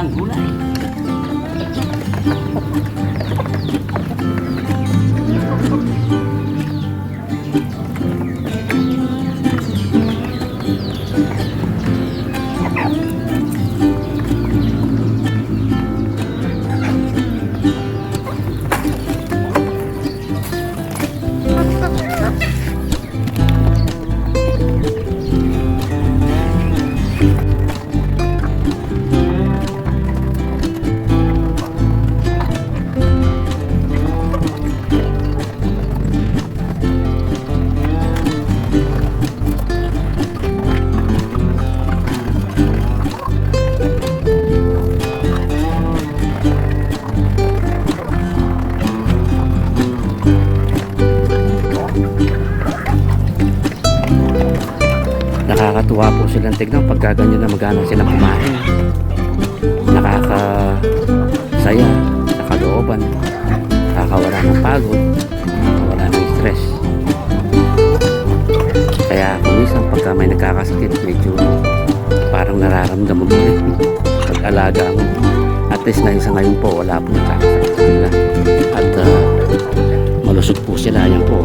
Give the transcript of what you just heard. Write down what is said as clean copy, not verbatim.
magandang gulay. Nakakatuwa po silang tignan pagka ganyan na magana silang kumain. Nakakasaya, nakalooban, nakakawala ng pagod, nakakawala ng stress. Kaya kung minsan pagka may nagkakasakit, medyo parang nararamdaman mo rin pag-alaga mo. At least na sa ngayon po, wala po nagkakasakit sila. At malusog po sila. Yan po,